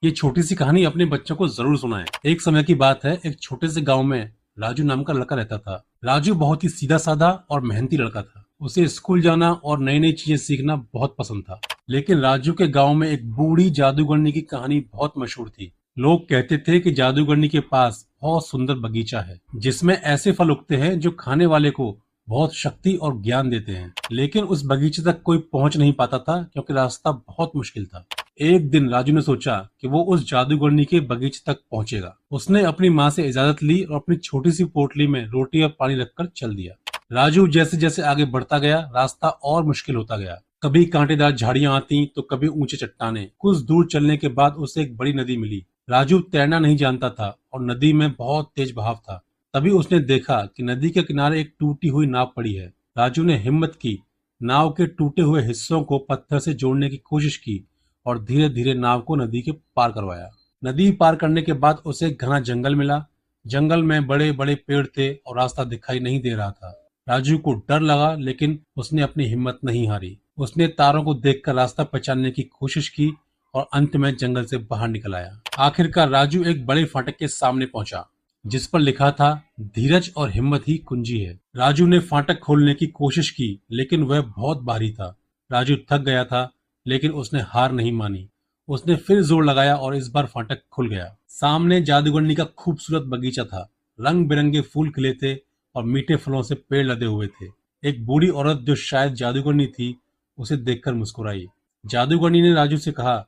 ये छोटी सी कहानी अपने बच्चों को जरूर सुनाएं। एक समय की बात है, एक छोटे से गांव में राजू नाम का लड़का रहता था। राजू बहुत ही सीधा साधा और मेहनती लड़का था। उसे स्कूल जाना और नई नई चीजें सीखना बहुत पसंद था। लेकिन राजू के गांव में एक बूढ़ी जादूगरनी की कहानी बहुत मशहूर थी। लोग कहते थे कि जादूगरनी के पास बहुत सुंदर बगीचा है जिसमें ऐसे फल उगते हैं जो खाने वाले को बहुत शक्ति और ज्ञान देते हैं। लेकिन उस बगीचे तक कोई पहुंच नहीं पाता था क्योंकि रास्ता बहुत मुश्किल था। एक दिन राजू ने सोचा कि वो उस जादूगरनी के बगीचे तक पहुंचेगा। उसने अपनी माँ से इजाजत ली और अपनी छोटी सी पोटली में रोटी और पानी रखकर चल दिया। राजू जैसे जैसे आगे बढ़ता गया, रास्ता और मुश्किल होता गया। कभी कांटेदार झाड़ियां आती तो कभी ऊंचे चट्टाने। कुछ दूर चलने के बाद उसे एक बड़ी नदी मिली। राजू तैरना नहीं जानता था और नदी में बहुत तेज बहाव था। तभी उसने देखा कि नदी के किनारे एक टूटी हुई नाव पड़ी है। राजू ने हिम्मत की, नाव के टूटे हुए हिस्सों को पत्थर से जोड़ने की कोशिश की और धीरे धीरे नाव को नदी के पार करवाया। नदी पार करने के बाद उसे एक घना जंगल मिला। जंगल में बड़े बड़े पेड़ थे और रास्ता दिखाई नहीं दे रहा था। राजू को डर लगा लेकिन उसने अपनी हिम्मत नहीं हारी। उसने तारों को देखकर रास्ता पहचानने की कोशिश की और अंत में जंगल से बाहर निकल आया। आखिरकार राजू एक बड़े फाटक के सामने पहुंचा जिस पर लिखा था, धीरज और हिम्मत ही कुंजी है। राजू ने फाटक खोलने की कोशिश की लेकिन वह बहुत भारी था। राजू थक गया था लेकिन उसने हार नहीं मानी। उसने फिर जोर लगाया और इस बार फाटक खुल गया। सामने जादूगरनी का खूबसूरत बगीचा था। रंग बिरंगे फूल खिले थे और मीठे फलों से पेड़ लदे हुए थे। एक बूढ़ी औरत जो शायद जादूगरनी थी, उसे देखकर मुस्कुराई। जादूगरनी ने राजू से कहा,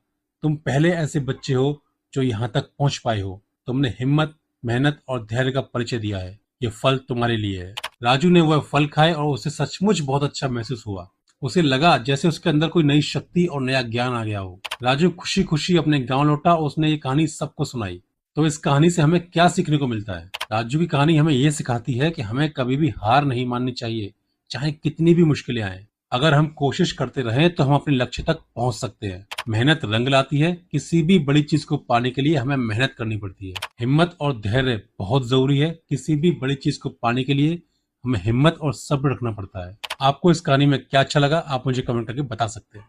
तुम पहले ऐसे बच्चे हो जो यहाँ तक पहुंच पाए हो। तुमने हिम्मत, मेहनत और धैर्य का परिचय दिया है। ये फल तुम्हारे लिए है। राजू ने वह फल खाए और उसे सचमुच बहुत अच्छा महसूस हुआ। उसे लगा जैसे उसके अंदर कोई नई शक्ति और नया ज्ञान आ गया हो। राजू खुशी खुशी अपने गांव लौटा और उसने ये कहानी सबको सुनाई। तो इस कहानी से हमें क्या सीखने को मिलता है? राजू की कहानी हमें ये सिखाती है कि हमें कभी भी हार नहीं माननी चाहिए, चाहे कितनी भी मुश्किलें आए। अगर हम कोशिश करते रहें तो हम अपने लक्ष्य तक पहुंच सकते हैं। मेहनत रंग लाती है। किसी भी बड़ी चीज को पाने के लिए हमें मेहनत करनी पड़ती है। हिम्मत और धैर्य बहुत जरूरी है। किसी भी बड़ी चीज को पाने के लिए हमें हिम्मत और सब्र रखना पड़ता है। आपको इस कहानी में क्या अच्छा लगा, आप मुझे कमेंट करके बता सकते हैं।